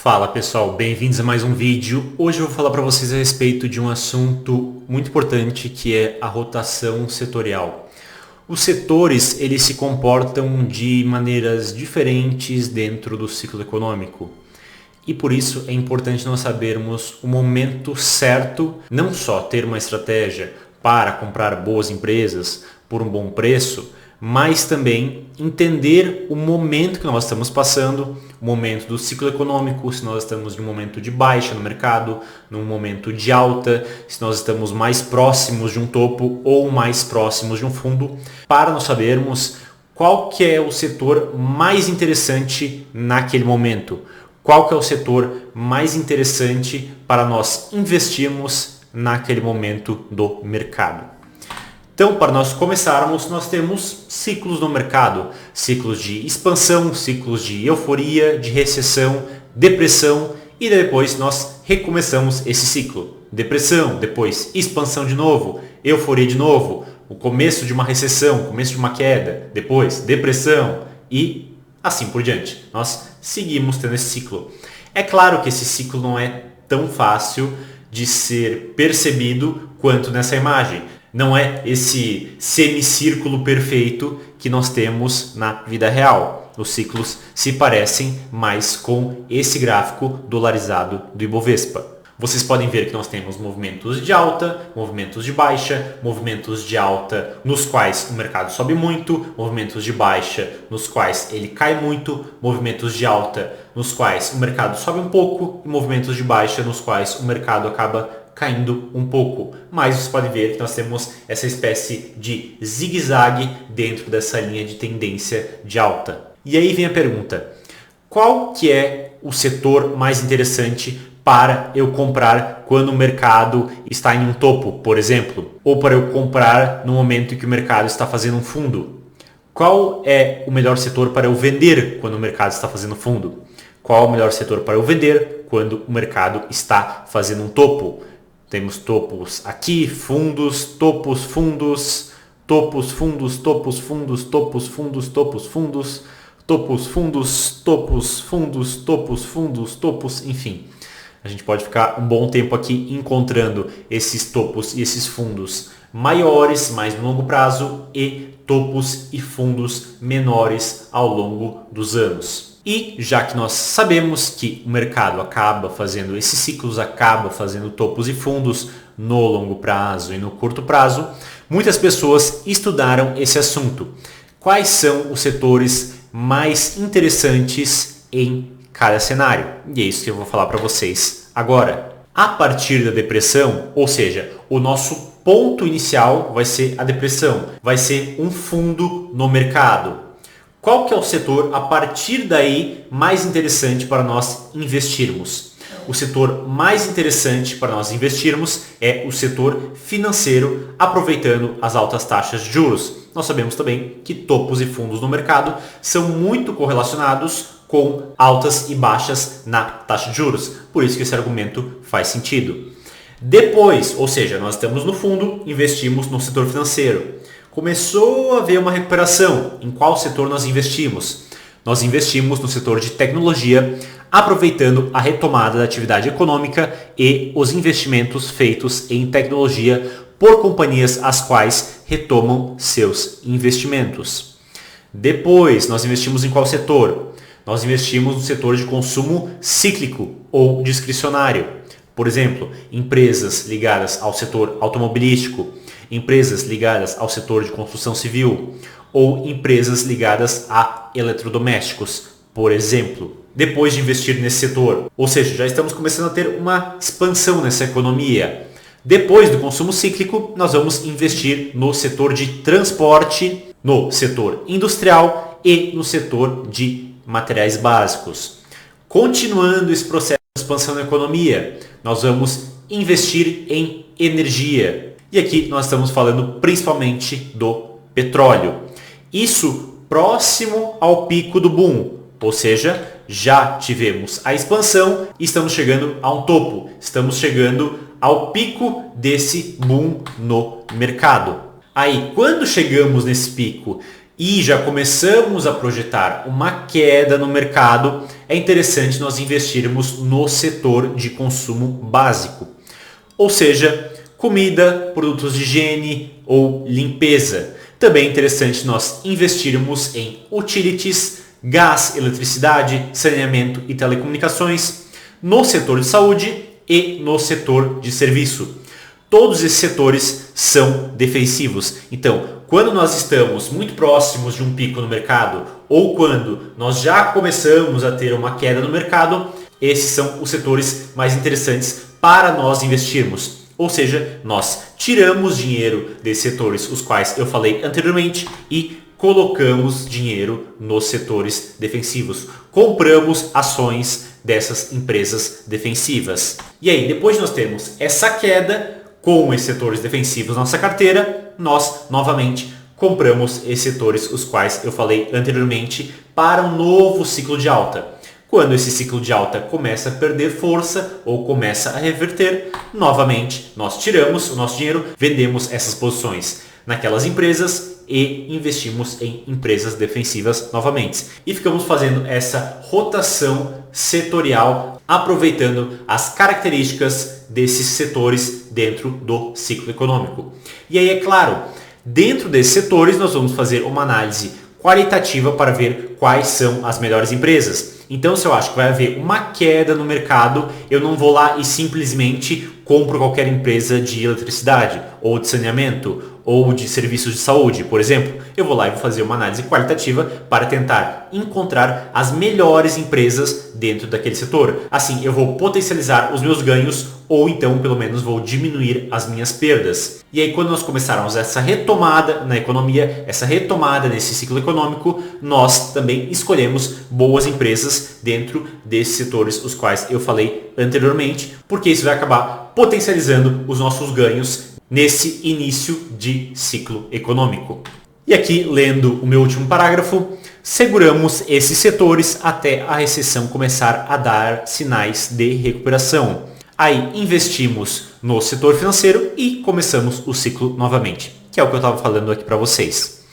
Fala pessoal, bem-vindos a mais um vídeo. Hoje eu vou falar para vocês a respeito de um assunto muito importante que é a rotação setorial. Os setores eles se comportam de maneiras diferentes dentro do ciclo econômico e por isso é importante nós sabermos o momento certo, não só ter uma estratégia para comprar boas empresas por um bom preço, mas também entender o momento que nós estamos passando, o momento do ciclo econômico, se nós estamos em um momento de baixa no mercado, num momento de alta, se nós estamos mais próximos de um topo ou mais próximos de um fundo, para nós sabermos qual que é o setor mais interessante naquele momento, qual que é o setor mais interessante para nós investirmos naquele momento do mercado. Então, para nós começarmos, nós temos ciclos no mercado, ciclos de expansão, ciclos de euforia, de recessão, depressão e depois nós recomeçamos esse ciclo. Depressão, depois expansão de novo, euforia de novo, o começo de uma recessão, começo de uma queda, depois depressão e assim por diante. Nós seguimos tendo esse ciclo. É claro que esse ciclo não é tão fácil de ser percebido quanto nessa imagem. Não é esse semicírculo perfeito que nós temos na vida real. Os ciclos se parecem mais com esse gráfico dolarizado do Ibovespa. Vocês podem ver que nós temos movimentos de alta, movimentos de baixa, movimentos de alta nos quais o mercado sobe muito, movimentos de baixa nos quais ele cai muito, movimentos de alta nos quais o mercado sobe um pouco e movimentos de baixa nos quais o mercado acaba caindo um pouco. Mas vocês podem ver que nós temos essa espécie de zigue-zague dentro dessa linha de tendência de alta. E aí vem a pergunta, qual que é o setor mais interessante para eu comprar quando o mercado está em um topo, por exemplo? Ou para eu comprar no momento em que o mercado está fazendo um fundo? Qual é o melhor setor para eu vender quando o mercado está fazendo fundo? Qual é o melhor setor para eu vender quando o mercado está fazendo um topo? Temos topos aqui, fundos, topos, fundos, topos, fundos, topos, fundos, topos, fundos, topos, fundos, topos, fundos, topos, fundos, topos, fundos, topos, enfim. A gente pode ficar um bom tempo aqui encontrando esses topos e esses fundos maiores, mais no longo prazo, e topos e fundos menores ao longo dos anos. E já que nós sabemos que o mercado acaba fazendo esses ciclos, acaba fazendo topos e fundos no longo prazo e no curto prazo, muitas pessoas estudaram esse assunto. Quais são os setores mais interessantes em cada cenário? E é isso que eu vou falar para vocês agora. A partir da depressão, ou seja, o nosso ponto inicial vai ser a depressão, vai ser um fundo no mercado. Qual que é o setor, a partir daí, mais interessante para nós investirmos? O setor mais interessante para nós investirmos é o setor financeiro, aproveitando as altas taxas de juros. Nós sabemos também que topos e fundos no mercado são muito correlacionados com altas e baixas na taxa de juros. Por isso que esse argumento faz sentido. Depois, ou seja, nós estamos no fundo, investimos no setor financeiro. Começou a haver uma recuperação. Em qual setor nós investimos? Nós investimos no setor de tecnologia, aproveitando a retomada da atividade econômica e os investimentos feitos em tecnologia por companhias as quais retomam seus investimentos. Depois, nós investimos em qual setor? Nós investimos no setor de consumo cíclico ou discricionário. Por exemplo, empresas ligadas ao setor automobilístico, empresas ligadas ao setor de construção civil ou empresas ligadas a eletrodomésticos, por exemplo. Depois de investir nesse setor, ou seja, já estamos começando a ter uma expansão nessa economia. Depois do consumo cíclico, nós vamos investir no setor de transporte, no setor industrial e no setor de materiais básicos. Continuando esse processo de expansão da economia, nós vamos investir em energia. E aqui nós estamos falando principalmente do petróleo. Isso próximo ao pico do boom, ou seja, já tivemos a expansão e estamos chegando a um topo. Estamos chegando ao pico desse boom no mercado. Aí, quando chegamos nesse pico e já começamos a projetar uma queda no mercado, é interessante nós investirmos no setor de consumo básico. Ou seja, comida, produtos de higiene ou limpeza. Também é interessante nós investirmos em utilities, gás, eletricidade, saneamento e telecomunicações, no setor de saúde e no setor de serviço. Todos esses setores são defensivos. Então, quando nós estamos muito próximos de um pico no mercado ou quando nós já começamos a ter uma queda no mercado, esses são os setores mais interessantes para nós investirmos. Ou seja, nós tiramos dinheiro desses setores, os quais eu falei anteriormente, e colocamos dinheiro nos setores defensivos. Compramos ações dessas empresas defensivas. E aí, depois de nós termos essa queda com esses setores defensivos na nossa carteira, nós novamente compramos esses setores, os quais eu falei anteriormente, para um novo ciclo de alta. Quando esse ciclo de alta começa a perder força ou começa a reverter, novamente nós tiramos o nosso dinheiro, vendemos essas posições naquelas empresas e investimos em empresas defensivas novamente. E ficamos fazendo essa rotação setorial, aproveitando as características desses setores dentro do ciclo econômico. E aí, é claro, dentro desses setores nós vamos fazer uma análise qualitativa para ver quais são as melhores empresas. Então, se eu acho que vai haver uma queda no mercado, eu não vou lá e simplesmente compro qualquer empresa de eletricidade, ou de saneamento, ou de serviços de saúde, por exemplo. Eu vou lá e vou fazer uma análise qualitativa para tentar encontrar as melhores empresas dentro daquele setor. Assim, eu vou potencializar os meus ganhos ou então, pelo menos, vou diminuir as minhas perdas. E aí, quando nós começarmos essa retomada na economia, essa retomada nesse ciclo econômico, nós também escolhemos boas empresas dentro desses setores, os quais eu falei anteriormente, porque isso vai acabar potencializando os nossos ganhos nesse início de ciclo econômico. E aqui, lendo o meu último parágrafo, seguramos esses setores até a recessão começar a dar sinais de recuperação. Aí investimos no setor financeiro e começamos o ciclo novamente, que é o que eu estava falando aqui para vocês.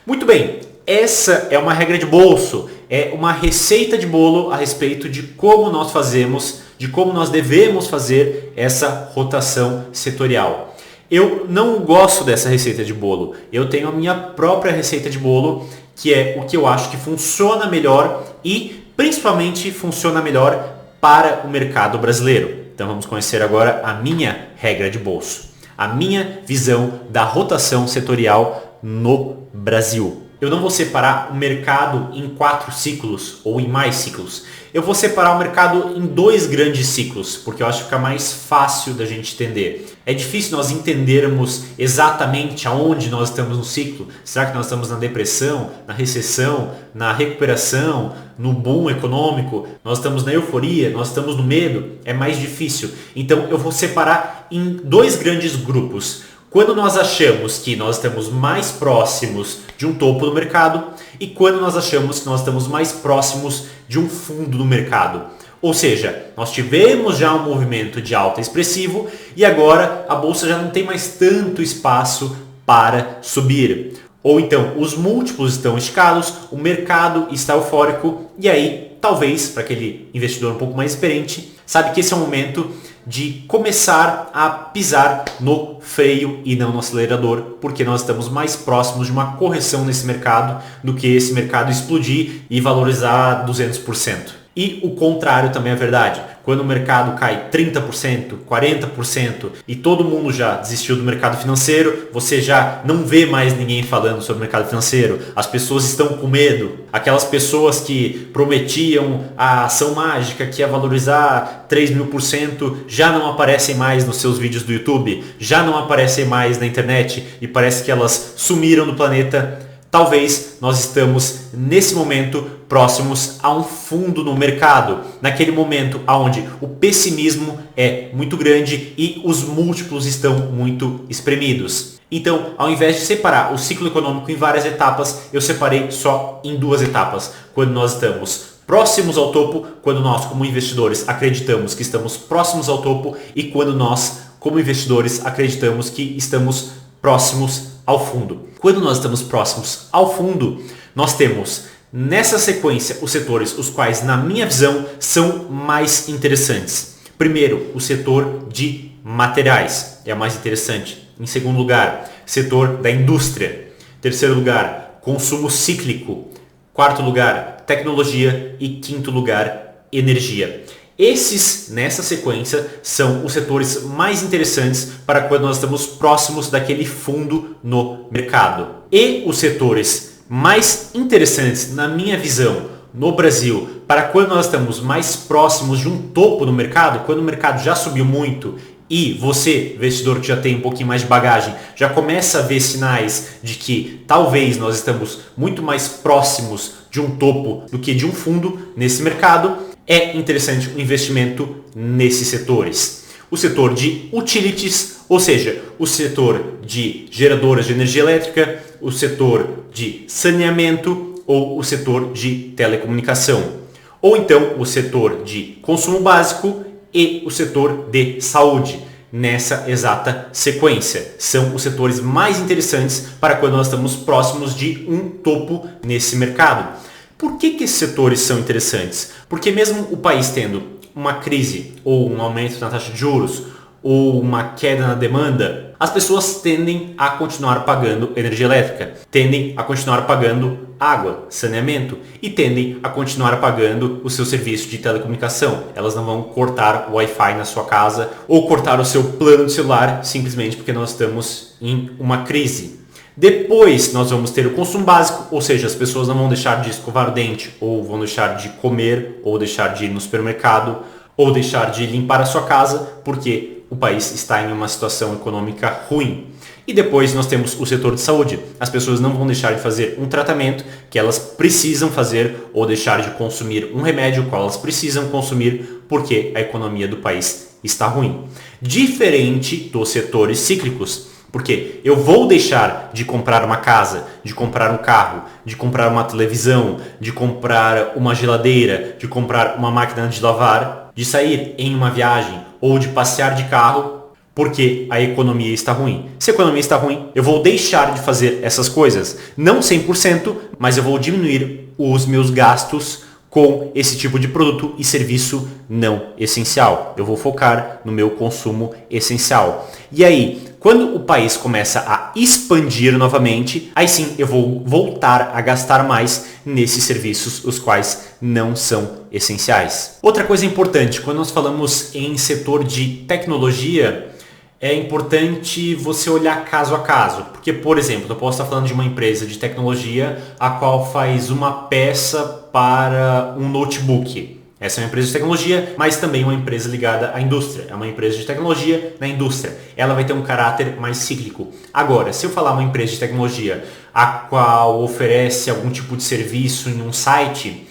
Muito bem, essa é uma regra de bolso, é uma receita de bolo a respeito de como nós fazemos, de como nós devemos fazer essa rotação setorial. Eu não gosto dessa receita de bolo, eu tenho a minha própria receita de bolo, que é o que eu acho que funciona melhor e principalmente funciona melhor para o mercado brasileiro. Então vamos conhecer agora a minha regra de bolso, a minha visão da rotação setorial no Brasil. Eu não vou separar o mercado em 4 ciclos ou em mais ciclos. Eu vou separar o mercado em 2 grandes ciclos, porque eu acho que fica mais fácil da gente entender. É difícil nós entendermos exatamente aonde nós estamos no ciclo. Será que nós estamos na depressão, na recessão, na recuperação, no boom econômico? Nós estamos na euforia? Nós estamos no medo? É mais difícil. Então eu vou separar em 2 grandes grupos. Quando nós achamos que nós estamos mais próximos de um topo do mercado e quando nós achamos que nós estamos mais próximos de um fundo do mercado. Ou seja, nós tivemos já um movimento de alta expressivo e agora a bolsa já não tem mais tanto espaço para subir. Ou então os múltiplos estão esticados, o mercado está eufórico e aí talvez para aquele investidor um pouco mais experiente, sabe que esse é o momento de começar a pisar no freio e não no acelerador, porque nós estamos mais próximos de uma correção nesse mercado do que esse mercado explodir e valorizar 200%. E o contrário também é verdade. Quando o mercado cai 30%, 40% e todo mundo já desistiu do mercado financeiro, você já não vê mais ninguém falando sobre o mercado financeiro. As pessoas estão com medo. Aquelas pessoas que prometiam a ação mágica que ia valorizar 3.000% já não aparecem mais nos seus vídeos do YouTube, já não aparecem mais na internet e parece que elas sumiram do planeta. Talvez nós estamos nesse momento próximos a um fundo no mercado, naquele momento onde o pessimismo é muito grande e os múltiplos estão muito espremidos. Então, ao invés de separar o ciclo econômico em várias etapas, eu separei só em 2 etapas. Quando nós estamos próximos ao topo, quando nós como investidores acreditamos que estamos próximos ao topo e quando nós como investidores acreditamos que estamos próximos ao fundo. Quando nós estamos próximos ao fundo, nós temos nessa sequência os setores os quais, na minha visão, são mais interessantes. Primeiro, o setor de materiais é o mais interessante. Em segundo lugar, setor da indústria. Terceiro lugar, consumo cíclico. Quarto lugar, tecnologia. E quinto lugar, energia. Esses, nessa sequência, são os setores mais interessantes para quando nós estamos próximos daquele fundo no mercado. E os setores mais interessantes, na minha visão, no Brasil, para quando nós estamos mais próximos de um topo no mercado, quando o mercado já subiu muito e você, investidor que já tem um pouquinho mais de bagagem, já começa a ver sinais de que talvez nós estamos muito mais próximos de um topo do que de um fundo nesse mercado, é interessante o investimento nesses setores. O setor de utilities, ou seja, o setor de geradoras de energia elétrica, o setor de saneamento ou o setor de telecomunicação. Ou então o setor de consumo básico e o setor de saúde. Nessa exata sequência. São os setores mais interessantes para quando nós estamos próximos de um topo nesse mercado. Por que esses setores são interessantes? Porque mesmo o país tendo uma crise ou um aumento na taxa de juros ou uma queda na demanda, as pessoas tendem a continuar pagando energia elétrica, tendem a continuar pagando água, saneamento e tendem a continuar pagando o seu serviço de telecomunicação. Elas não vão cortar o Wi-Fi na sua casa ou cortar o seu plano de celular simplesmente porque nós estamos em uma crise. Depois nós vamos ter o consumo básico, ou seja, as pessoas não vão deixar de escovar o dente, ou vão deixar de comer, ou deixar de ir no supermercado, ou deixar de limpar a sua casa, porque o país está em uma situação econômica ruim. E depois nós temos o setor de saúde. As pessoas não vão deixar de fazer um tratamento que elas precisam fazer, ou deixar de consumir um remédio que elas precisam consumir, porque a economia do país está ruim. Diferente dos setores cíclicos. Porque eu vou deixar de comprar uma casa, de comprar um carro, de comprar uma televisão, de comprar uma geladeira, de comprar uma máquina de lavar, de sair em uma viagem ou de passear de carro porque a economia está ruim. Se a economia está ruim, eu vou deixar de fazer essas coisas. Não 100%, mas eu vou diminuir os meus gastos com esse tipo de produto e serviço não essencial. Eu vou focar no meu consumo essencial. E aí, quando o país começa a expandir novamente, aí sim eu vou voltar a gastar mais nesses serviços os quais não são essenciais. Outra coisa importante, quando nós falamos em setor de tecnologia, é importante você olhar caso a caso. Porque, por exemplo, eu posso estar falando de uma empresa de tecnologia a qual faz uma peça para um notebook. Essa é uma empresa de tecnologia, mas também uma empresa ligada à indústria. É uma empresa de tecnologia na indústria. Ela vai ter um caráter mais cíclico. Agora, se eu falar uma empresa de tecnologia a qual oferece algum tipo de serviço em um site,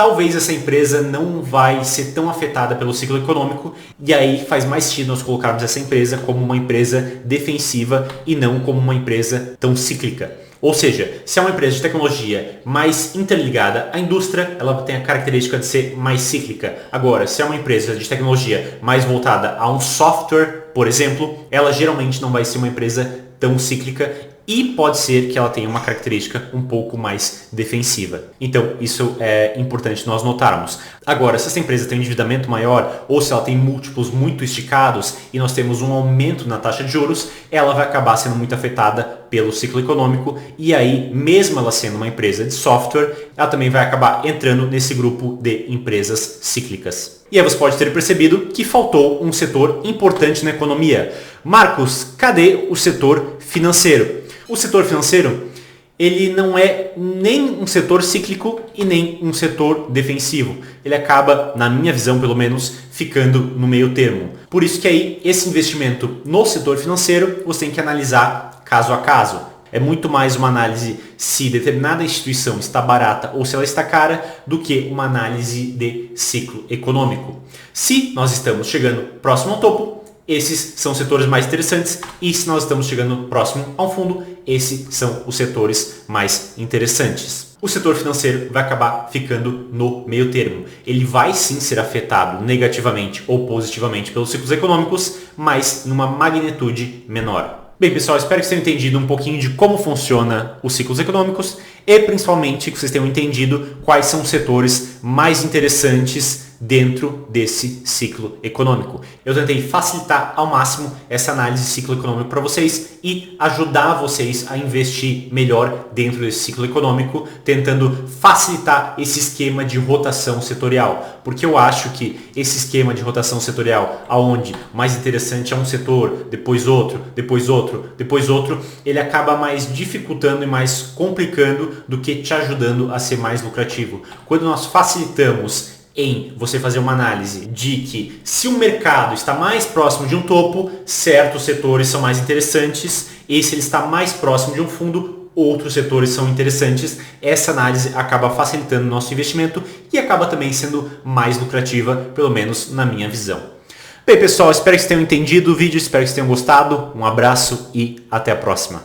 talvez essa empresa não vai ser tão afetada pelo ciclo econômico e aí faz mais sentido nós colocarmos essa empresa como uma empresa defensiva e não como uma empresa tão cíclica. Ou seja, se é uma empresa de tecnologia mais interligada à indústria, ela tem a característica de ser mais cíclica. Agora, se é uma empresa de tecnologia mais voltada a um software, por exemplo, ela geralmente não vai ser uma empresa tão cíclica e pode ser que ela tenha uma característica um pouco mais defensiva. Então, isso é importante nós notarmos. Agora, se essa empresa tem um endividamento maior ou se ela tem múltiplos muito esticados e nós temos um aumento na taxa de juros, ela vai acabar sendo muito afetada pelo ciclo econômico e aí, mesmo ela sendo uma empresa de software, ela também vai acabar entrando nesse grupo de empresas cíclicas. E aí você pode ter percebido que faltou um setor importante na economia. Marcos, cadê o setor financeiro? O setor financeiro, ele não é nem um setor cíclico e nem um setor defensivo. Ele acaba, na minha visão pelo menos, ficando no meio termo. Por isso que aí, esse investimento no setor financeiro, você tem que analisar caso a caso. É muito mais uma análise se determinada instituição está barata ou se ela está cara do que uma análise de ciclo econômico. Se nós estamos chegando próximo ao topo, esses são os setores mais interessantes e se nós estamos chegando próximo ao fundo, esses são os setores mais interessantes. O setor financeiro vai acabar ficando no meio termo. Ele vai sim ser afetado negativamente ou positivamente pelos ciclos econômicos, mas numa magnitude menor. Bem, pessoal, espero que vocês tenham entendido um pouquinho de como funciona os ciclos econômicos e principalmente que vocês tenham entendido quais são os setores mais interessantes dentro desse ciclo econômico. Eu tentei facilitar ao máximo essa análise de ciclo econômico para vocês e ajudar vocês a investir melhor dentro desse ciclo econômico, tentando facilitar esse esquema de rotação setorial. Porque eu acho que esse esquema de rotação setorial, aonde o mais interessante é um setor, depois outro, depois outro, depois outro, ele acaba mais dificultando e mais complicando do que te ajudando a ser mais lucrativo. Quando nós facilitamos em você fazer uma análise de que se o mercado está mais próximo de um topo, certos setores são mais interessantes, e se ele está mais próximo de um fundo, outros setores são interessantes. Essa análise acaba facilitando o nosso investimento e acaba também sendo mais lucrativa, pelo menos na minha visão. Bem, pessoal, espero que vocês tenham entendido o vídeo, espero que vocês tenham gostado. Um abraço e até a próxima.